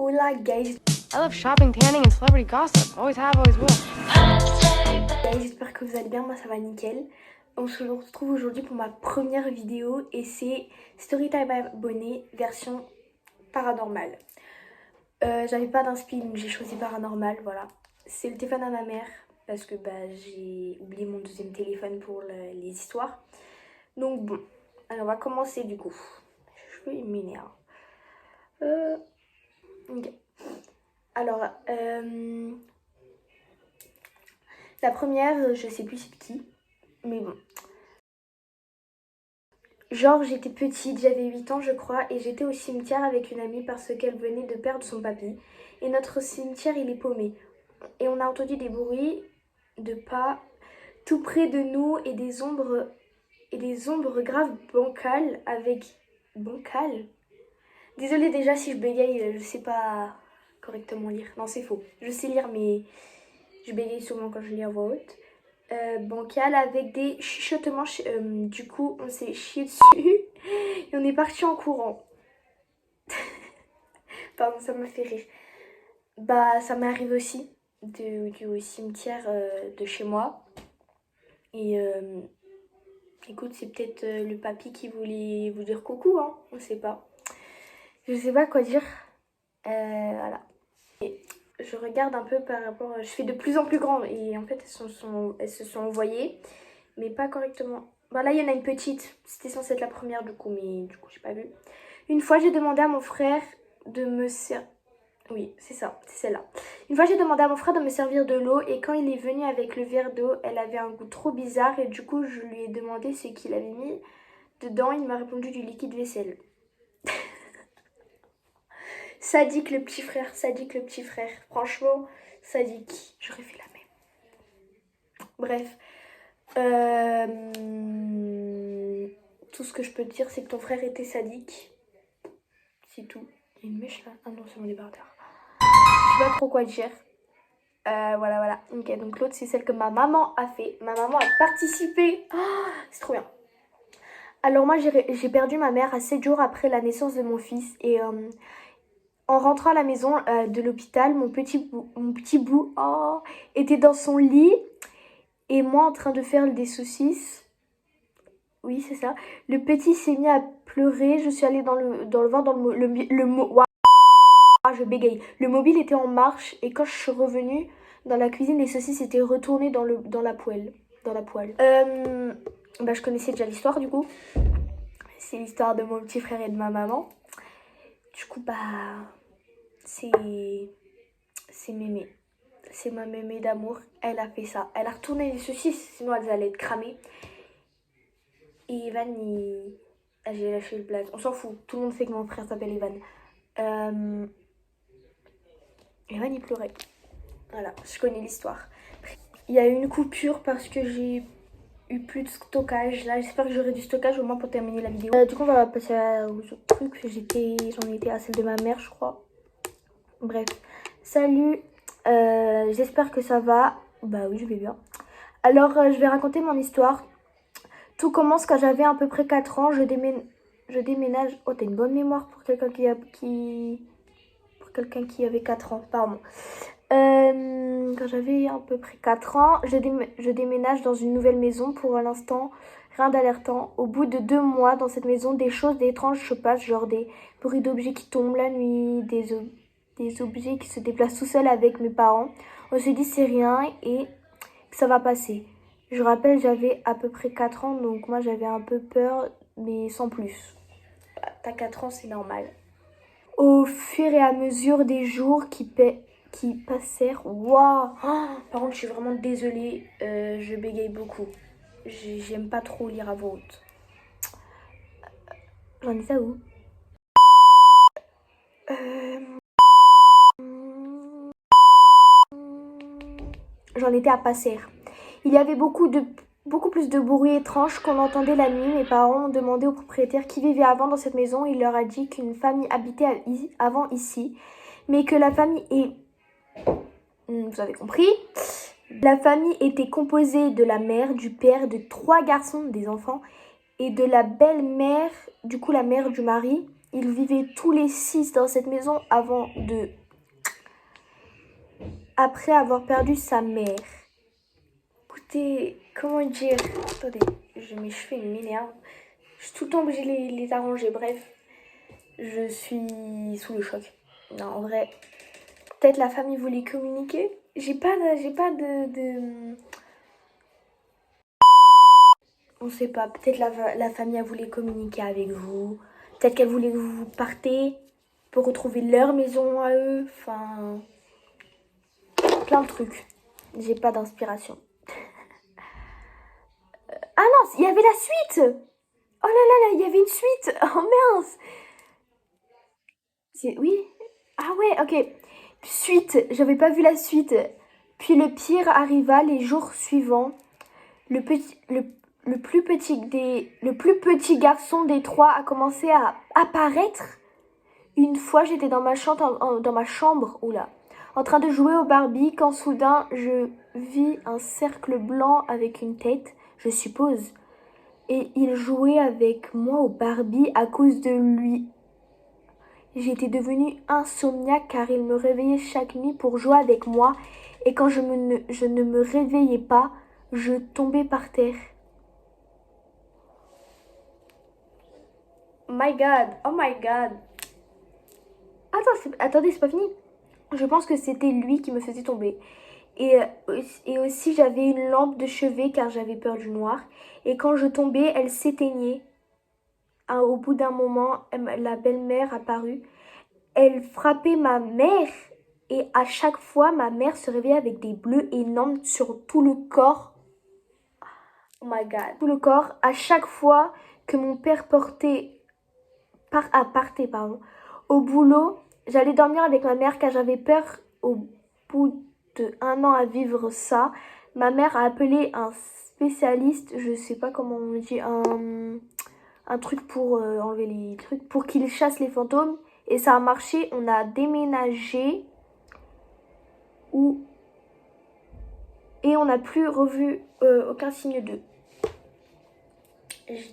Hola guys, I love shopping, tanning, and celebrity gossip. Always have, always will. j'espère que vous allez bien, moi ça va nickel. On se retrouve aujourd'hui pour ma première vidéo et c'est Storytime abonné version paranormale. J'avais pas d'inspi donc j'ai choisi paranormal, voilà. C'est le téléphone à ma mère parce que j'ai oublié mon deuxième téléphone pour les histoires. Donc bon, alors on va commencer du coup. Je vais m'énerver. Ok. Alors, la première, je sais plus c'est qui, mais bon. Genre, j'étais petite, j'avais 8 ans je crois, et j'étais au cimetière avec une amie parce qu'elle venait de perdre son papy. Et notre cimetière, il est paumé. Et on a entendu des bruits de pas tout près de nous et des ombres graves bancales avec... Bancales? Désolée déjà si je bégaye, je sais pas correctement lire. Non, c'est faux. Je sais lire, mais je bégaye souvent quand je lis à voix haute. Bancale avec des chuchotements. Du coup, on s'est chié dessus et on est parti en courant. Pardon, ça m'a fait rire. Ça m'est arrivé aussi au cimetière de chez moi. Et écoute, c'est peut-être le papy qui voulait vous dire coucou, hein. On sait pas. Je sais pas quoi dire. Voilà. Et je regarde un peu par rapport... Je fais de plus en plus grand et en fait, elles se sont envoyées, mais pas correctement. Là, il y en a une petite. C'était censé être la première du coup, mais du coup, j'ai pas vu. Une fois, j'ai demandé à mon frère de me servir... Oui, c'est ça, c'est celle-là. Une fois, j'ai demandé à mon frère de me servir de l'eau et quand il est venu avec le verre d'eau, elle avait un goût trop bizarre et du coup, je lui ai demandé ce qu'il avait mis dedans. Il m'a répondu du liquide vaisselle. Sadique le petit frère, sadique le petit frère. Franchement, sadique. J'aurais fait la même. Bref. Tout ce que je peux te dire, c'est que ton frère était sadique. C'est tout. Il y a une mèche là. Ah non, c'est mon débardeur. Je sais pas trop quoi dire. Voilà. Ok, donc l'autre, c'est celle que ma maman a fait. Ma maman a participé. Oh, c'est trop bien. Alors moi, j'ai perdu ma mère à 7 jours après la naissance de mon fils. Et en rentrant à la maison de l'hôpital, mon petit bout était dans son lit. Et moi, en train de faire des saucisses. Oui, c'est ça. Le petit s'est mis à pleurer. Je suis allée dans le voir, je bégaye. Le mobile était en marche et quand je suis revenue dans la cuisine, les saucisses étaient retournées dans la poêle. Je connaissais déjà l'histoire du coup. C'est l'histoire de mon petit frère et de ma maman. Du coup, c'est mémé. C'est ma mémé d'amour. Elle a fait ça. Elle a retourné les saucisses, sinon elles allaient être cramées. Et Evan, j'ai lâché le blague. On s'en fout. Tout le monde sait que mon frère s'appelle Evan. Evan, il pleurait. Voilà, je connais l'histoire. Il y a eu une coupure parce que j'ai eu plus de stockage. Là, j'espère que j'aurai du stockage au moins pour terminer la vidéo. Du coup, on va passer aux autres trucs. J'en étais à celle de ma mère, je crois. Bref. Salut. J'espère que ça va. Bah oui, je vais bien. Alors, je vais raconter mon histoire. Tout commence quand j'avais à peu près 4 ans. Je déménage. Oh, t'as une bonne mémoire pour quelqu'un qui avait 4 ans. Pardon. Quand j'avais à peu près 4 ans, je déménage dans une nouvelle maison. Pour l'instant, rien d'alertant. Au bout de 2 mois, dans cette maison, des choses étranges se passent, genre des bruits d'objets qui tombent la nuit, des objets qui se déplacent tout seuls avec mes parents. On se dit c'est rien et que ça va passer. Je rappelle, j'avais à peu près 4 ans, donc moi j'avais un peu peur, mais sans plus. T'as 4 ans, c'est normal. Au fur et à mesure des jours qui passèrent, waouh! Par contre, je suis vraiment désolée, je bégaye beaucoup. J'aime pas trop lire à voix haute. J'en ai ça où? J'en étais à Passère. Il y avait beaucoup plus de bruit étrange qu'on entendait la nuit. Mes parents ont demandé au propriétaire qui vivait avant dans cette maison. Il leur a dit qu'une famille habitait avant ici, mais que la famille est... Vous avez compris? La famille était composée de la mère, du père, de 3 garçons, des enfants, et de la belle-mère, du coup la mère du mari. Ils vivaient tous les 6 dans cette maison après avoir perdu sa mère. Écoutez, comment dire... Attendez, mes cheveux ils m'énervent. Je suis tout le temps obligée de les arranger. Bref, je suis sous le choc. Non, en vrai, peut-être la famille voulait communiquer. J'ai pas de... On sait pas, peut-être la famille a voulu communiquer avec vous. Peut-être qu'elle voulait que vous partiez pour retrouver leur maison à eux. Enfin, plein de trucs. J'ai pas d'inspiration. Ah non, il y avait la suite. Oh là là là, il y avait une suite. Oh mince. Oui. Ah ouais, ok. Suite, j'avais pas vu la suite. Puis le pire arriva les jours suivants. Le plus petit garçon des 3 a commencé à apparaître. Une fois, j'étais dans ma chambre, oula, en train de jouer au Barbie, quand soudain, je vis un cercle blanc avec une tête, je suppose. Et il jouait avec moi au Barbie à cause de lui. J'étais devenue insomniaque car il me réveillait chaque nuit pour jouer avec moi. Et quand je ne me réveillais pas, je tombais par terre. My God, oh my God. Attendez, c'est pas fini. Je pense que c'était lui qui me faisait tomber. Et aussi, j'avais une lampe de chevet car j'avais peur du noir. Et quand je tombais, elle s'éteignait. Au bout d'un moment, la belle-mère apparut. Elle frappait ma mère. Et à chaque fois, ma mère se réveillait avec des bleus énormes sur tout le corps. Oh my God. Tout le corps. À chaque fois que mon père partait au boulot, j'allais dormir avec ma mère car j'avais peur. Au bout d'1 an à vivre ça, ma mère a appelé un spécialiste, je sais pas comment on dit, un truc pour enlever les trucs, pour qu'il chasse les fantômes. Et ça a marché, on a déménagé et on n'a plus revu aucun signe d'eux.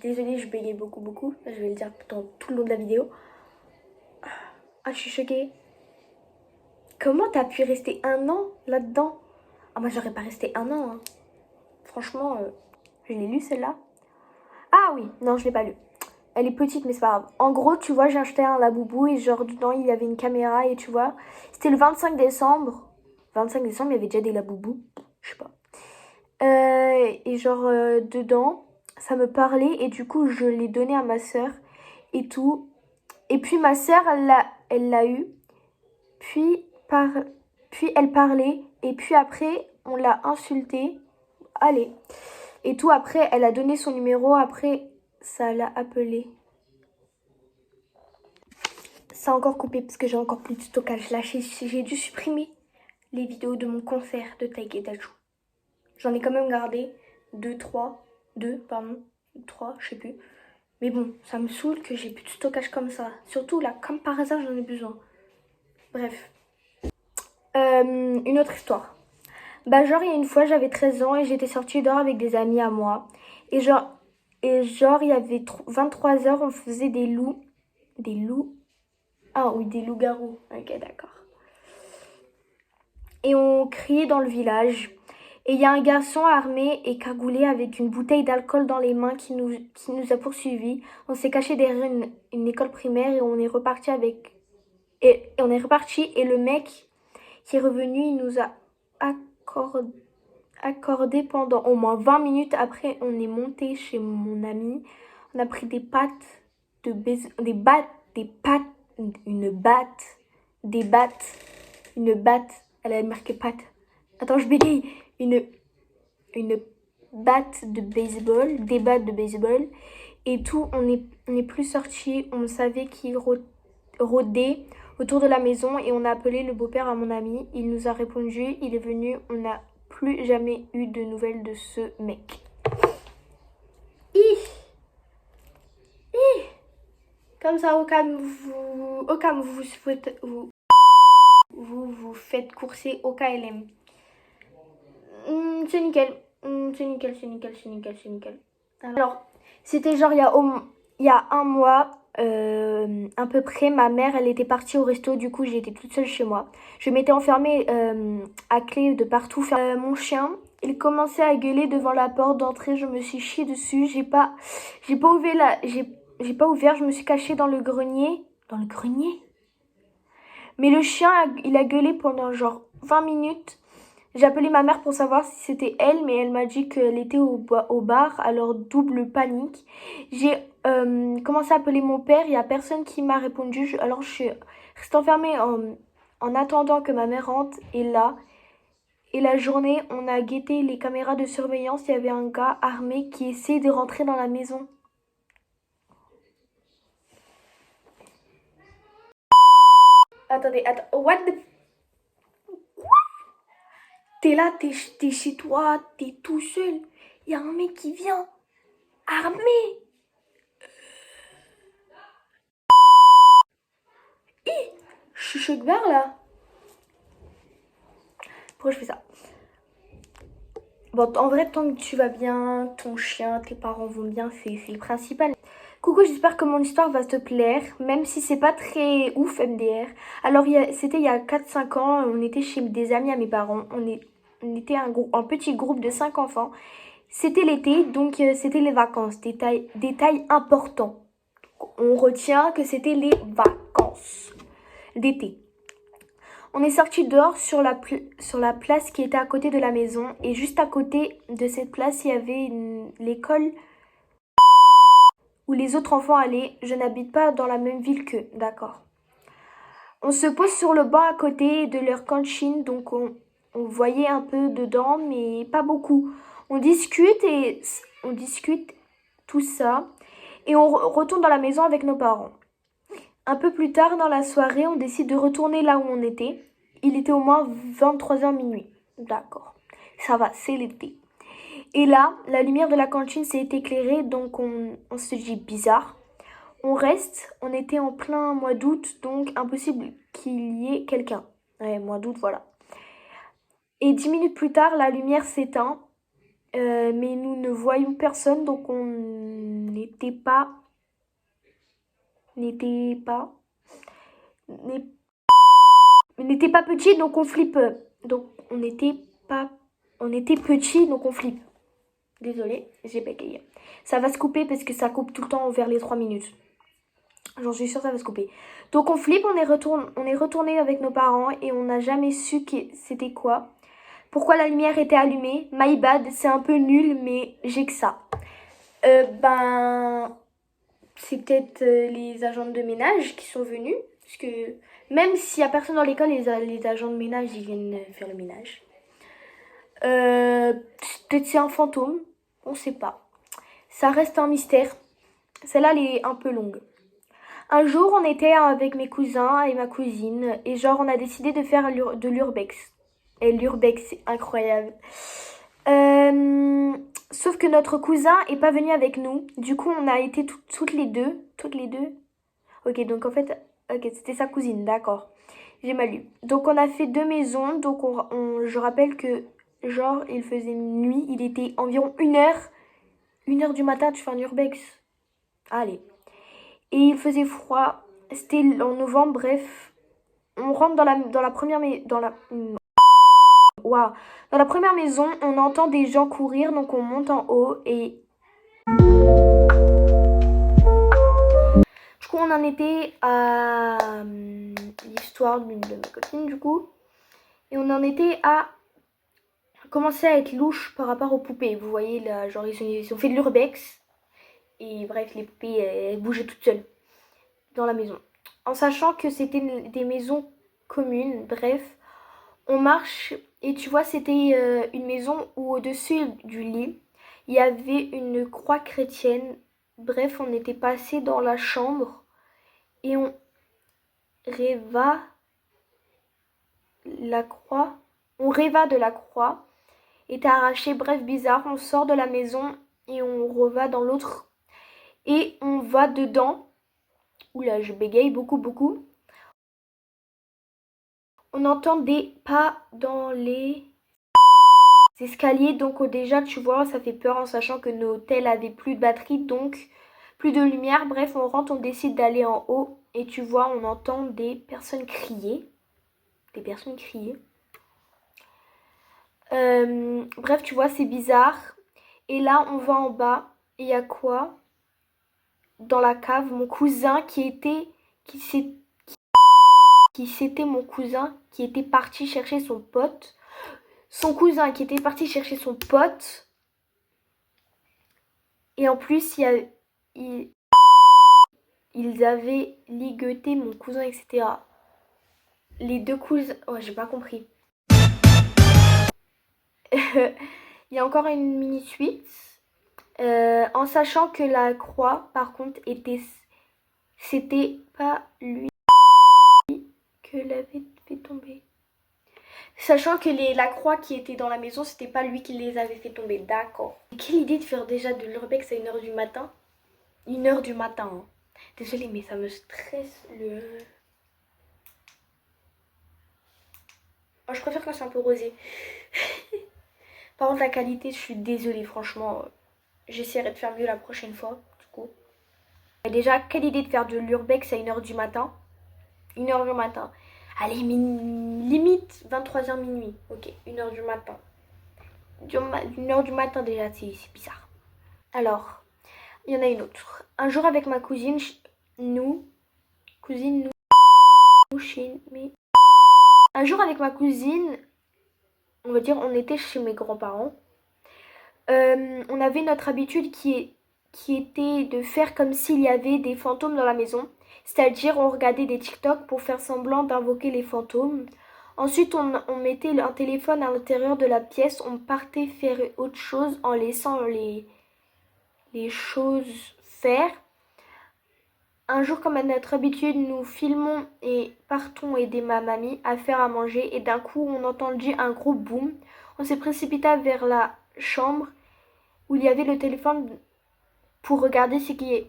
Désolée, je bégayais beaucoup. Je vais le dire tout le long de la vidéo. Ah, je suis choquée. Comment t'as pu rester 1 an là-dedans? Ah, moi, j'aurais pas resté 1 an. Hein. Franchement, je l'ai lu celle-là. Ah oui, non, je l'ai pas lu. Elle est petite, mais c'est pas grave. En gros, tu vois, j'ai acheté un Labubu et genre dedans, il y avait une caméra et tu vois, c'était le 25 décembre. 25 décembre, il y avait déjà des Labubu. Je sais pas. Et genre, dedans, ça me parlait et du coup, je l'ai donné à ma soeur et tout. Et puis, ma soeur, elle l'a eu. Puis elle parlait. Et puis après, on l'a insultée. Allez. Et tout, après, elle a donné son numéro. Après, ça l'a appelé. Ça a encore coupé parce que j'ai encore plus de stockage. Là, j'ai dû supprimer les vidéos de mon concert de Taïk et Dachou. J'en ai quand même gardé 3, je sais plus. Mais bon, ça me saoule que j'ai plus de stockage comme ça. Surtout là, comme par hasard, j'en ai besoin. Bref. Une autre histoire. Bah genre, il y a une fois, j'avais 13 ans et j'étais sortie dehors avec des amis à moi. Et genre il y avait 23 heures, on faisait des loups. Des loups? Ah oui, des loups-garous. Ok, d'accord. Et on criait dans le village. Et il y a un garçon armé et cagoulé avec une bouteille d'alcool dans les mains qui nous a poursuivis. On s'est caché derrière une école primaire et on est reparti et le mec qui est revenu, il nous a accordé pendant au moins 20 minutes. Après, on est monté chez mon ami. On a pris des une batte. Elle a marqué patte. Attends, je bégaye. Une batte de baseball, des battes de baseball. Et tout, on est plus sortis. On savait qu'il rôdait autour de la maison et on a appelé le beau-père à mon ami. Il nous a répondu, il est venu. On n'a plus jamais eu de nouvelles de ce mec. Comme ça, au cas où vous faites courser au KLM. C'est nickel. C'est nickel. Alors, c'était genre il y a 1 mois. à peu près, ma mère, elle était partie au resto, du coup j'étais toute seule chez moi. Je m'étais enfermée à clé de partout. Mon chien, il commençait à gueuler devant la porte d'entrée, je me suis chiée dessus, j'ai pas ouvert j'ai pas ouvert, je me suis cachée dans le grenier. Dans le grenier? Mais le chien, il a gueulé pendant genre 20 minutes. J'ai appelé ma mère pour savoir si c'était elle, mais elle m'a dit qu'elle était au bar, alors double panique. J'ai commencé à appeler mon père, il n'y a personne qui m'a répondu, alors je suis restée enfermée en attendant que ma mère rentre. Et la journée, on a guetté les caméras de surveillance, il y avait un gars armé qui essayait de rentrer dans la maison. Attendez, what the... T'es là, t'es chez toi, t'es tout seul. Il y a un mec qui vient, armé. Je suis choc vert là. Pourquoi je fais ça? Bon, en vrai, tant que tu vas bien, ton chien, tes parents vont bien, c'est le principal. Coucou, j'espère que mon histoire va te plaire, même si c'est pas très ouf MDR. Alors, c'était il y a 4-5 ans, on était chez des amis à mes parents. On était un petit groupe de 5 enfants. C'était l'été, donc c'était les vacances. Détail important. On retient que c'était les vacances d'été. On est sorti dehors sur la place qui était à côté de la maison. Et juste à côté de cette place, il y avait l'école où les autres enfants allaient. Je n'habite pas dans la même ville qu'eux, d'accord. On se pose sur le banc à côté de leur cantine, donc on voyait un peu dedans, mais pas beaucoup. On discute tout ça. Et on retourne dans la maison avec nos parents. Un peu plus tard dans la soirée, on décide de retourner là où on était. Il était au moins 23h minuit. D'accord. Ça va, c'est l'été. Et là, la lumière de la cantine s'est éclairée, donc on se dit bizarre. On reste, on était en plein mois d'août, donc impossible qu'il y ait quelqu'un. Ouais, mois d'août, voilà. Et 10 minutes plus tard, la lumière s'éteint, mais nous ne voyons personne, donc on n'était pas petit, donc on flippe. Donc on était petit, donc on flippe. Désolée, j'ai bégayé. Ça va se couper parce que ça coupe tout le temps vers les 3 minutes. J'en suis sûre, ça va se couper. Donc on flippe, on est retourné avec nos parents et on n'a jamais su c'était quoi. Pourquoi la lumière était allumée? My bad, c'est un peu nul, mais j'ai que ça. C'est peut-être les agents de ménage qui sont venus. Parce que même s'il n'y a personne dans l'école, les agents de ménage, ils viennent faire le ménage. Peut-être c'est un fantôme. On sait pas. Ça reste un mystère. Celle-là, elle est un peu longue. Un jour, on était avec mes cousins et ma cousine. Et genre, on a décidé de faire de l'urbex. Et l'urbex, c'est incroyable. Sauf que notre cousin est pas venu avec nous. Du coup, on a été toutes les deux. Toutes les deux. Ok, donc en fait, c'était sa cousine, d'accord. J'ai mal lu. Donc on a fait 2 maisons. Donc je rappelle que genre il faisait nuit. Il était environ 1h. 1h du matin, tu fais un urbex. Allez. Et il faisait froid. C'était en novembre, bref. On rentre dans la première Waouh. Dans la première maison, on entend des gens courir, donc on monte en haut et... Du coup, on en était à l'histoire d'une de mes copines, du coup. Et on en était à commencer à être louche par rapport aux poupées. Vous voyez, là, genre, ils ont fait de l'urbex. Et bref, les poupées, elles bougeaient toutes seules dans la maison. En sachant que c'était des maisons communes, bref. On marche et tu vois, c'était une maison où au-dessus du lit, il y avait une croix chrétienne. Bref, on était passé dans la chambre et on rêva la croix. On rêva de la croix. Était arrachée, bref, bizarre. On sort de la maison et on reva dans l'autre. Et on va dedans. Oula, je bégaye beaucoup. On entend des pas dans les escaliers, donc déjà tu vois ça fait peur en sachant que nos tels avaient plus de batterie, donc Plus de lumière, bref, on rentre, on décide d'aller en haut. Et tu vois, on entend des personnes crier. Des personnes crier. Bref, tu vois, c'est bizarre. Et là, on va en bas. Et il y a quoi? Dans la cave, mon cousin c'était mon cousin qui était parti chercher son pote. Son cousin qui était parti chercher son pote. Et en plus, ils avaient ligueté mon cousin, etc. Les deux cousins... Oh, j'ai pas compris. Il y a encore une mini-suite. En sachant que la croix, par contre, c'était pas lui que l'avait fait tomber. Sachant que la croix qui était dans la maison, c'était pas lui qui les avait fait tomber. D'accord. Quelle idée de faire déjà de l'urbex à 1h du matin. 1h du matin. Hein. Désolée, mais ça me stresse le... Oh, je préfère quand c'est un peu rosé. Par contre, la qualité, je suis désolée, franchement. J'essaierai de faire mieux la prochaine fois, du coup. Déjà, quelle idée de faire de l'urbex à 1h du matin. 1h du matin. Allez, limite 23h minuit. Ok, 1h du matin. 1h du matin déjà, c'est bizarre. Alors, il y en a une autre. Un jour avec ma cousine, un jour avec ma cousine, on va dire, on était chez mes grands-parents. On avait notre habitude qui était de faire comme s'il y avait des fantômes dans la maison. C'est-à-dire, on regardait des TikTok pour faire semblant d'invoquer les fantômes. Ensuite, on mettait un téléphone à l'intérieur de la pièce. On partait faire autre chose en laissant les choses faire. Un jour, comme à notre habitude, nous filmons et partons aider ma mamie à faire à manger. Et d'un coup, on entendit un gros boom. On s'est précipité vers la chambre où il y avait le téléphone pour regarder ce qui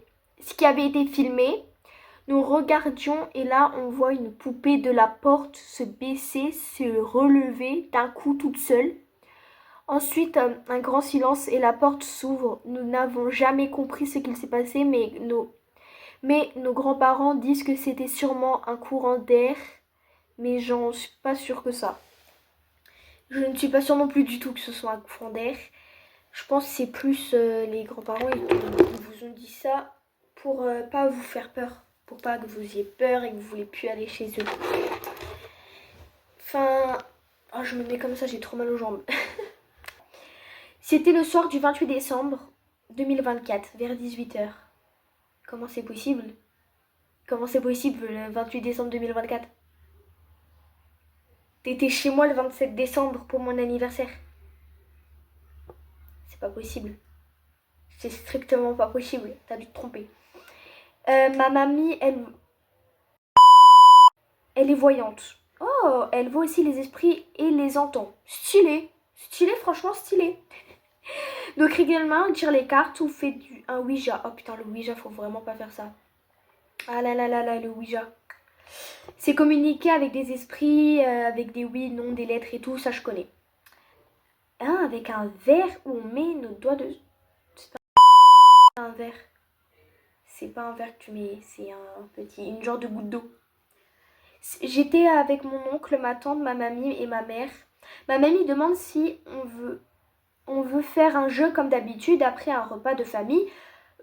avait été filmé. Nous regardions et là on voit une poupée de la porte se baisser, se relever d'un coup toute seule. Ensuite un grand silence et la porte s'ouvre. Nous n'avons jamais compris ce qu'il s'est passé, mais nos grands-parents disent que c'était sûrement un courant d'air, mais j'en suis pas sûre que ça. Je ne suis pas sûre non plus du tout que ce soit un courant d'air. Je pense que c'est plus les grands-parents, ils vous ont dit ça pour pas vous faire peur. Pour pas que vous ayez peur et que vous ne voulez plus aller chez eux. Enfin... Oh, je me mets comme ça, j'ai trop mal aux jambes. C'était le soir du 28 décembre 2024, vers 18h. Comment c'est possible? Comment c'est possible le 28 décembre 2024? T'étais chez moi le 27 décembre pour mon anniversaire. C'est pas possible. C'est strictement pas possible. T'as dû te tromper. Ma mamie, elle est voyante. Oh, elle voit aussi les esprits et les entend. Stylé. Stylé, franchement stylé. Donc régulièrement, on tire les cartes ou fait un Ouija. Oh putain, le Ouija, faut vraiment pas faire ça. Ah là là là là, le Ouija. C'est communiquer avec des esprits, avec des oui, non, des lettres et tout, ça je connais. Avec un verre où on met nos doigts de... C'est pas un verre. C'est pas un verre que tu mets, c'est une genre de goutte d'eau. J'étais avec mon oncle, ma tante, ma mamie et ma mère. Ma mamie demande si on veut faire un jeu comme d'habitude après un repas de famille.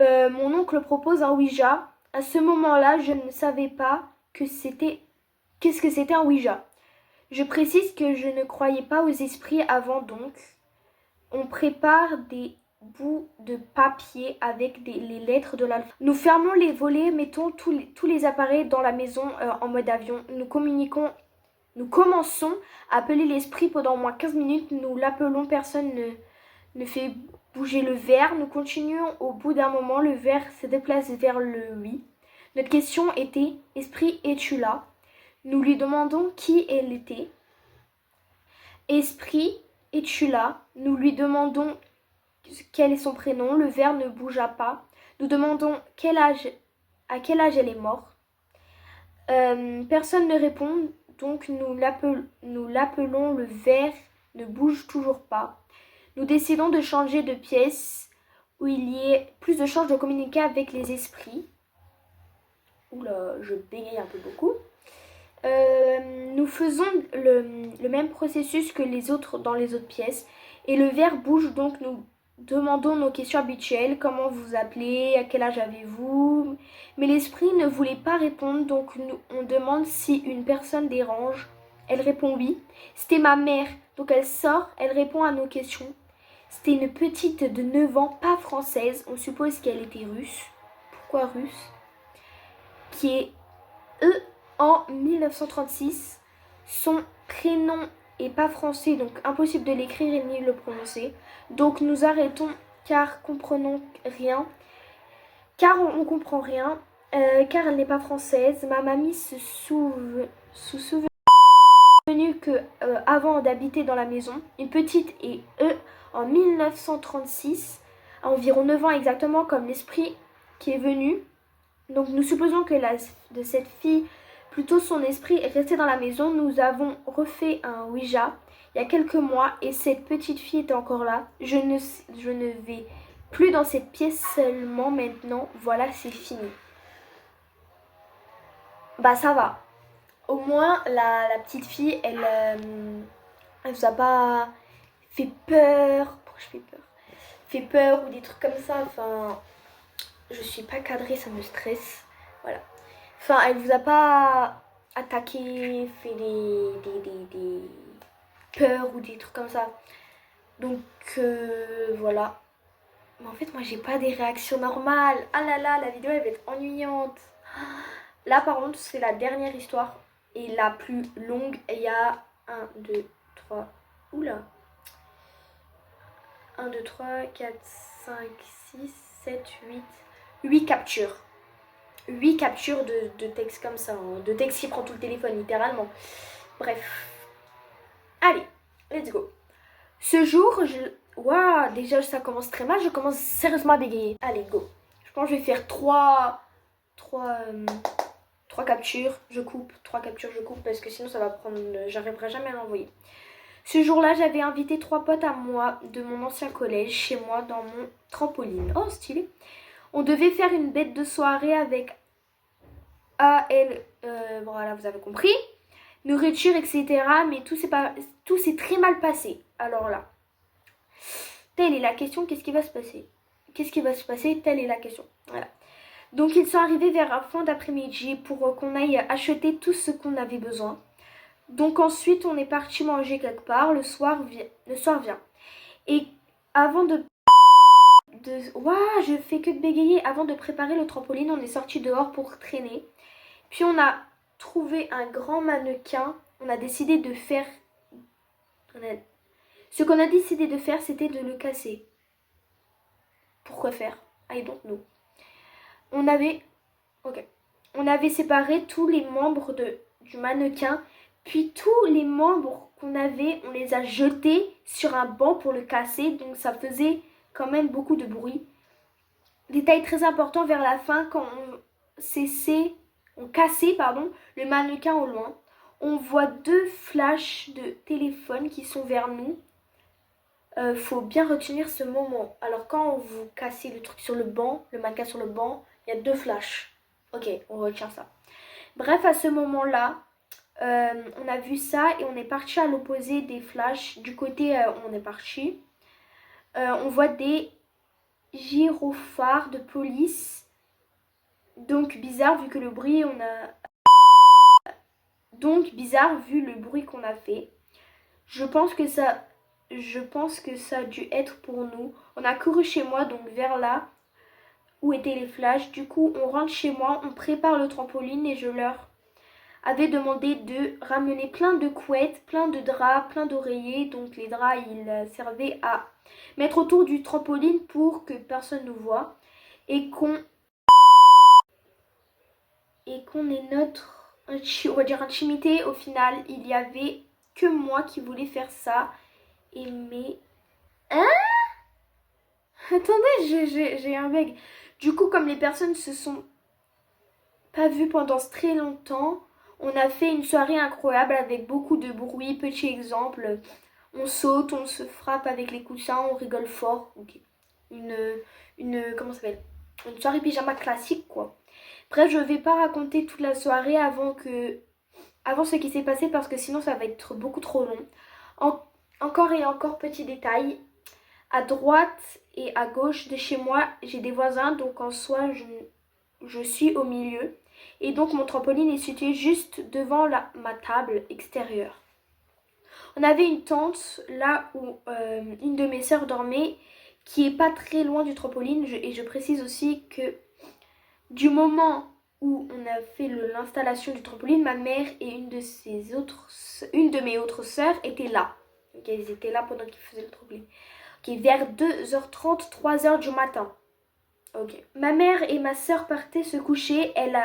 Mon oncle propose un Ouija. À ce moment-là, je ne savais pas qu'est-ce que c'était un Ouija. Je précise que je ne croyais pas aux esprits avant, donc on prépare des bouts de papier avec les lettres de l'alphabet. Nous fermons les volets, mettons tous les appareils dans la maison en mode avion. Nous commençons à appeler l'esprit pendant au moins 15 minutes. Nous l'appelons, personne ne fait bouger le verre. Nous continuons, au bout d'un moment, le verre se déplace vers le oui. Notre question était « Esprit, es-tu là ?» Nous lui demandons qui elle était. « Esprit, es-tu là ?» Nous lui demandons quel est son prénom. Le verre ne bougea pas. Nous demandons à quel âge elle est morte. Personne ne répond, donc nous l'appelons, le verre ne bouge toujours pas. Nous décidons de changer de pièce où il y ait plus de chances de communiquer avec les esprits. Oula, je bégaye un peu beaucoup. Nous faisons le même processus que les autres dans les autres pièces. Et le verre bouge, donc nous demandons nos questions habituelles. Comment vous appelez? À quel âge avez-vous? Mais l'esprit ne voulait pas répondre, donc on demande si une personne dérange. Elle répond oui. C'était ma mère, donc elle sort, elle répond à nos questions. C'était une petite de 9 ans, pas française. On suppose qu'elle était russe. Pourquoi russe? Qui est en 1936. Son prénom est pas français, donc impossible de l'écrire et ni de le prononcer. Donc nous arrêtons car comprenons rien. Car on comprend rien. Car elle n'est pas française. Ma mamie se souvenu que avant d'habiter dans la maison, une petite et en 1936, à environ 9 ans exactement, comme l'esprit qui est venu. Donc nous supposons que de cette fille, plutôt son esprit est resté dans la maison. Nous avons refait un Ouija il y a quelques mois et cette petite fille était encore là. Je ne vais plus dans cette pièce seulement maintenant. Voilà, c'est fini. Bah ça va. Au moins la petite fille, elle vous a pas fait peur. Pourquoi je fais peur? Fait peur ou des trucs comme ça. Enfin, je suis pas cadrée, ça me stresse. Voilà. Enfin, elle vous a pas attaqué, fait des peurs ou des trucs comme ça. Donc, voilà. Mais en fait, moi, j'ai pas des réactions normales. Ah là là, la vidéo, elle va être ennuyante. Là, par contre, c'est la dernière histoire. Et la plus longue. Il y a 1, 2, 3... Oula. 1, 2, 3, 4, 5, 6, 7, 8... 8 captures. 8 captures de texte comme ça, hein. De texte qui prend tout le téléphone, littéralement. Bref. Allez, let's go. Ce jour, Waouh, déjà ça commence très mal, je commence sérieusement à bégayer. Allez, go. Je pense que je vais faire 3 captures, je coupe. 3 captures, je coupe, parce que sinon ça va prendre... J'arriverai jamais à l'envoyer. Ce jour-là, j'avais invité 3 potes à moi de mon ancien collège, chez moi, dans mon trampoline. Oh, stylé. On devait faire une bête de soirée avec voilà, vous avez compris. Nourriture, etc. Mais tout s'est très mal passé. Alors là, telle est la question, qu'est-ce qui va se passer? Qu'est-ce qui va se passer? Telle est la question. Voilà. Donc ils sont arrivés vers la fin d'après-midi pour qu'on aille acheter tout ce qu'on avait besoin. Donc ensuite, on est parti manger quelque part. Le soir vient. Et avant Waouh, je fais que de bégayer. Avant de préparer le trampoline, on est sorti dehors pour traîner. Puis on a trouvé un grand mannequin. On a décidé de faire... Ce qu'on a décidé de faire, c'était de le casser. Pourquoi faire? I don't know. On avait séparé tous les membres du mannequin. Puis tous les membres qu'on avait, on les a jetés sur un banc pour le casser. Donc ça faisait quand même beaucoup de bruit. Détail très important, vers la fin, quand on cassait le mannequin au loin. On voit 2 flashs de téléphone qui sont vers nous. Faut bien retenir ce moment. Alors quand vous cassez le truc sur le banc, le mannequin sur le banc, il y a 2 flashs. Ok, on retient ça. Bref, à ce moment-là, on a vu ça et on est parti à l'opposé des flashs. Du côté où on est parti, on voit des gyrophares de police. Donc bizarre vu que le bruit qu'on a fait. Je pense que ça a dû être pour nous. On a couru chez moi, donc vers là où étaient les flashs. Du coup, on rentre chez moi, on prépare le trampoline et je leur avais demandé de ramener plein de couettes, plein de draps, plein d'oreillers. Donc les draps, ils servaient à mettre autour du trampoline pour que personne ne nous voie. Et qu'on ait notre, on va dire, intimité. Au final, il y avait que moi qui voulais faire ça. Hein? Attendez, j'ai un bug. Du coup, comme les personnes se sont pas vues pendant très longtemps, on a fait une soirée incroyable avec beaucoup de bruit. Petit exemple, on saute, on se frappe avec les coussins, on rigole fort. Ok. comment ça s'appelle, une soirée pyjama classique quoi. Bref, je vais pas raconter toute la soirée avant ce qui s'est passé parce que sinon ça va être beaucoup trop long. Encore et encore petit détail, à droite et à gauche de chez moi, j'ai des voisins, donc en soi je suis au milieu. Et donc mon trampoline est situé juste devant ma table extérieure. On avait une tente là où une de mes sœurs dormait, qui est pas très loin du trampoline. Et je précise aussi que du moment où on a fait l'installation du trampoline, ma mère et une de mes autres sœurs étaient là. Donc elles étaient là pendant qu'ils faisaient le trampoline. Ok, vers 2h30, 3h du matin. Ok. Ma mère et ma sœur partaient se coucher. Elle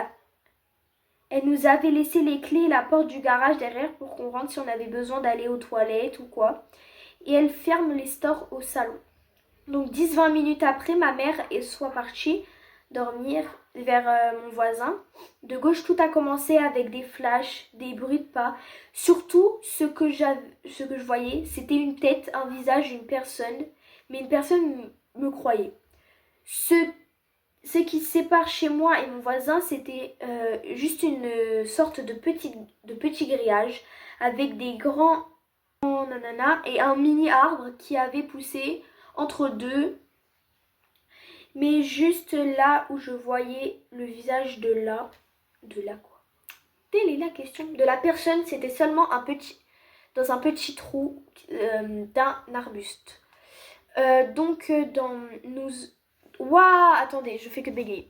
nous avait laissé les clés et la porte du garage derrière pour qu'on rentre si on avait besoin d'aller aux toilettes ou quoi. Et elle ferme les stores au salon. Donc 10-20 minutes après, ma mère est soit partie dormir vers mon voisin. De gauche, tout a commencé avec des flashs, des bruits de pas. Surtout, ce que je voyais, c'était une tête, un visage, une personne. Mais une personne me croyait. Ce qui sépare chez moi et mon voisin, c'était juste une sorte de petit grillage avec des grands nanana et un mini arbre qui avait poussé entre deux. Mais juste là où je voyais le visage de là quoi. Telle est la question. De la personne, c'était seulement dans un petit trou d'un arbuste. Waouh, attendez, je fais que bégayer.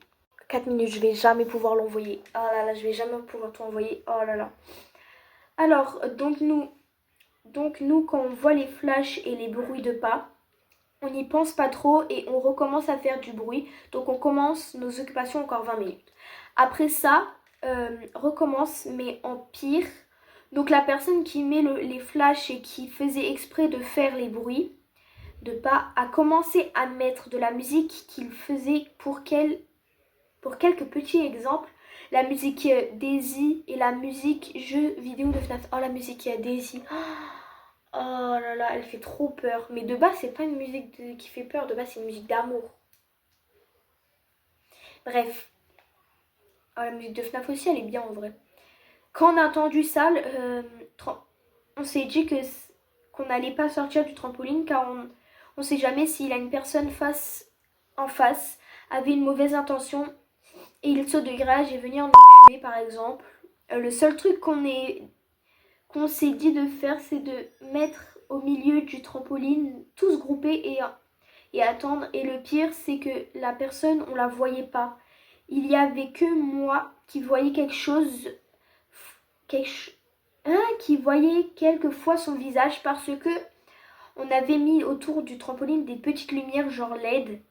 4 minutes, je vais jamais pouvoir l'envoyer. Oh là là, je vais jamais pouvoir tout envoyer. Oh là là. Alors, donc nous, quand on voit les flashs et les bruits de pas, on n'y pense pas trop et on recommence à faire du bruit. Donc on commence nos occupations encore 20 minutes. Après ça, recommence mais en pire. Donc la personne qui met les flashs et qui faisait exprès de faire les bruits de pas a commencé à mettre de la musique qu'il faisait pour quelques petits exemples. La musique Daisy et la musique jeu vidéo de FNAF. Oh la musique Daisy. Oh là là, elle fait trop peur. Mais de base, c'est pas une musique qui fait peur. De base, c'est une musique d'amour. Bref. Oh, la musique de FNAF aussi, elle est bien en vrai. Quand on a entendu ça, on s'est dit qu'on n'allait pas sortir du trampoline car on sait jamais s'il a une personne en face avait une mauvaise intention et il saute de grage et venir nous tuer par exemple. Le seul truc qu'on s'est dit de faire, c'est de mettre au milieu du trampoline, tous groupés et attendre. Et le pire, c'est que la personne, on la voyait pas. Il y avait que moi qui voyais qui voyait quelquefois son visage parce que on avait mis autour du trampoline des petites lumières genre LED.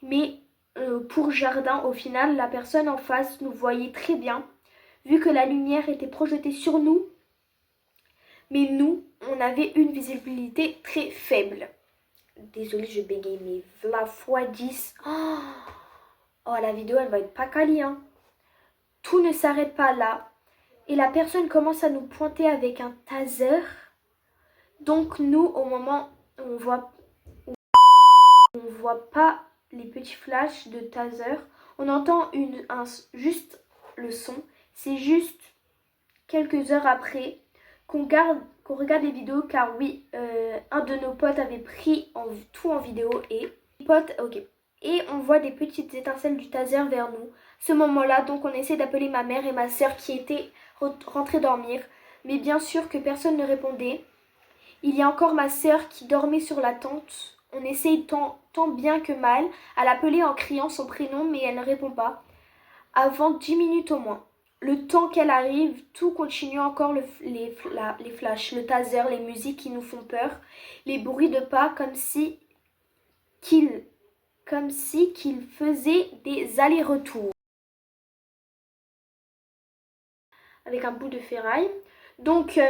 Mais pour jardin, au final, la personne en face nous voyait très bien vu que la lumière était projetée sur nous. Mais nous, on avait une visibilité très faible. Désolée, je bégaye, mais la fois 10. Oh, la vidéo, elle va être pas quali, hein. Tout ne s'arrête pas là. Et la personne commence à nous pointer avec un taser. Donc nous, au moment où on voit pas les petits flashs de taser, on entend juste le son. C'est juste quelques heures après qu'on regarde les vidéos car oui, un de nos potes avait pris tout en vidéo et on voit des petites étincelles du taser vers nous. Ce moment-là, donc on essaie d'appeler ma mère et ma soeur qui étaient rentrées dormir, mais bien sûr que personne ne répondait. Il y a encore ma soeur qui dormait sur la tente. On essaye tant bien que mal à l'appeler en criant son prénom, mais elle ne répond pas. Avant 10 minutes au moins. Le temps qu'elle arrive, tout continue encore les flashs, le taser, les musiques qui nous font peur, les bruits de pas comme si qu'il faisait des allers-retours avec un bout de ferraille. Donc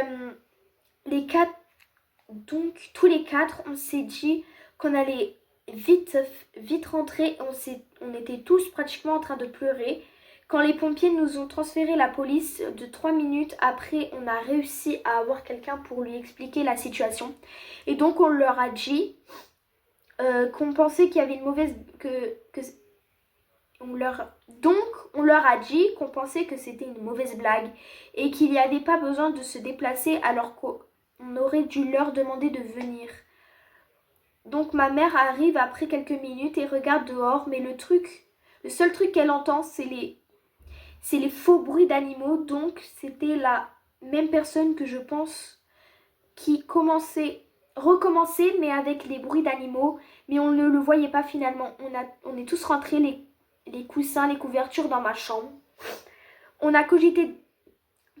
tous les quatre, on s'est dit qu'on allait vite rentrer. On était tous pratiquement en train de pleurer. Quand les pompiers nous ont transféré la police, de 3 minutes après, on a réussi à avoir quelqu'un pour lui expliquer la situation. Et donc on leur a dit qu'on pensait qu'il y avait une mauvaise... Donc, on leur a dit qu'on pensait que c'était une mauvaise blague et qu'il n'y avait pas besoin de se déplacer alors qu'on aurait dû leur demander de venir. Donc, ma mère arrive après quelques minutes et regarde dehors, mais le seul truc qu'elle entend, c'est les faux bruits d'animaux. Donc, c'était la même personne que je pense qui recommençait, mais avec les bruits d'animaux. Mais on ne le voyait pas finalement. On est tous rentrés, les coussins, les couvertures dans ma chambre. On a cogité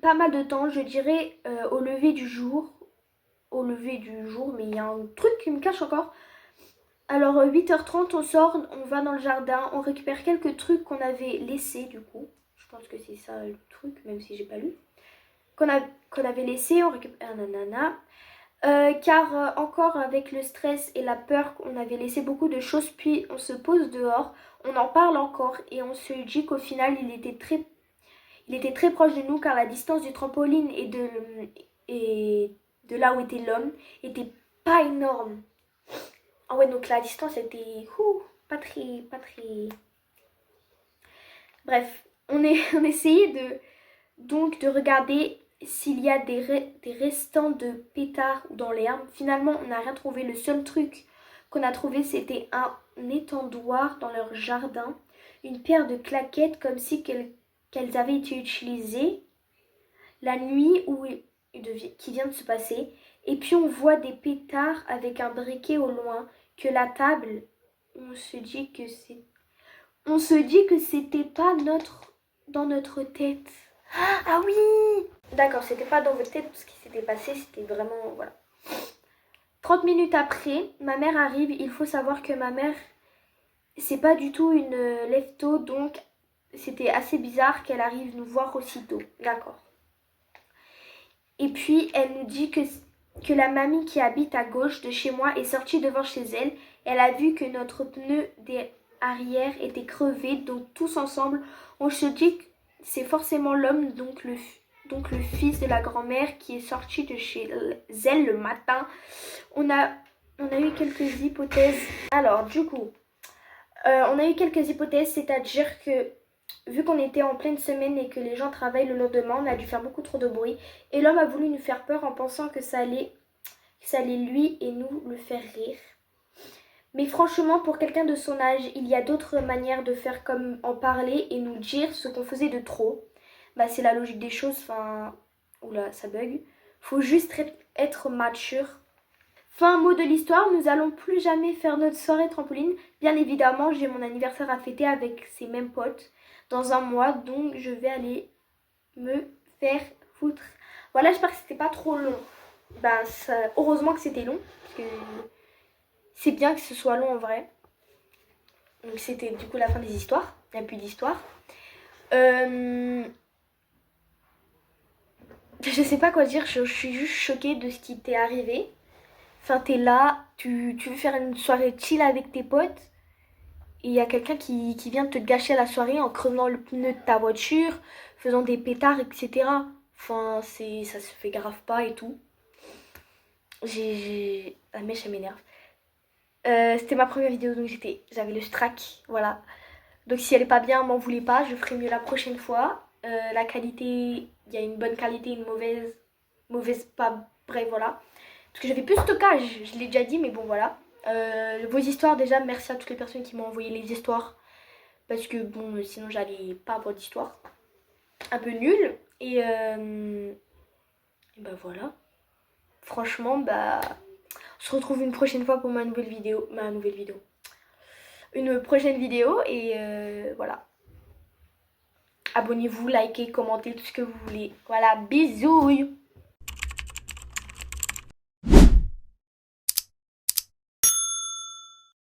pas mal de temps, je dirais, au lever du jour. Au lever du jour, mais il y a un truc qui me cache encore. Alors 8h30, on sort, on va dans le jardin, on récupère quelques trucs qu'on avait laissés du coup. Je pense que c'est ça le truc, même si j'ai pas lu. Qu'on avait laissé, on récupère nanana. Car encore avec le stress et la peur, on avait laissé beaucoup de choses, puis on se pose dehors, on en parle encore et on se dit qu'au final il était très proche de nous car la distance du trampoline et de là où était l'homme était pas énorme. Ah ouais, donc la distance était pas très... Bref, on essayait de regarder s'il y a des restants de pétards dans l'herbe. Finalement, on n'a rien trouvé. Le seul truc qu'on a trouvé, c'était un étendoir dans leur jardin. Une paire de claquettes comme si qu'elles avaient été utilisées la nuit qui vient de se passer. Et puis on voit des pétards avec un briquet au loin. Que la table, on se dit que c'était pas dans notre tête. Ah oui! D'accord, c'était pas dans votre tête ce qui s'était passé, c'était vraiment... Voilà. 30 minutes après, ma mère arrive. Il faut savoir que ma mère, c'est pas du tout une lève-tôt, donc c'était assez bizarre qu'elle arrive nous voir aussitôt. D'accord. Et puis, elle nous dit que la mamie qui habite à gauche de chez moi est sortie devant chez elle. Elle a vu que notre pneu arrière était crevé, donc tous ensemble, on se dit que c'est forcément l'homme, donc le fils de la grand-mère qui est sorti de chez elle le matin. On a eu quelques hypothèses. Alors, du coup, on a eu quelques hypothèses, c'est-à-dire que vu qu'on était en pleine semaine et que les gens travaillent le lendemain, on a dû faire beaucoup trop de bruit. Et l'homme a voulu nous faire peur en pensant que ça allait lui et nous le faire rire. Mais franchement, pour quelqu'un de son âge, il y a d'autres manières de faire comme en parler et nous dire ce qu'on faisait de trop. Bah, c'est la logique des choses, enfin... Oula, ça bug. Faut juste être mature. Fin mot de l'histoire, nous allons plus jamais faire notre soirée trampoline. Bien évidemment, j'ai mon anniversaire à fêter avec ces mêmes potes dans un mois, donc je vais aller me faire foutre. Voilà, j'espère que c'était pas trop long. Bah, heureusement que c'était long, parce que c'est bien que ce soit long en vrai. Donc c'était du coup la fin des histoires. Il n'y a plus d'histoire. Je sais pas quoi dire, je suis juste choquée de ce qui t'est arrivé. Enfin, t'es là, tu veux faire une soirée chill avec tes potes. Et il y a quelqu'un qui vient te gâcher la soirée en crevant le pneu de ta voiture, faisant des pétards, etc. Enfin, ça se fait grave pas et tout. La mèche, elle m'énerve. C'était ma première vidéo, donc j'avais le strack, voilà. Donc si elle est pas bien, m'en voulez pas, je ferai mieux la prochaine fois. La qualité, il y a une bonne qualité, une mauvaise pas, bref, voilà. Parce que j'avais plus de stockage, je l'ai déjà dit, mais bon, voilà. Vos histoires, déjà, merci à toutes les personnes qui m'ont envoyé les histoires. Parce que, bon, sinon, j'allais pas avoir d'histoire. Un peu nulle. Et bah voilà. Franchement, bah... On se retrouve une prochaine fois pour une prochaine vidéo. Et voilà. Abonnez-vous, likez, commentez, tout ce que vous voulez. Voilà, bisous!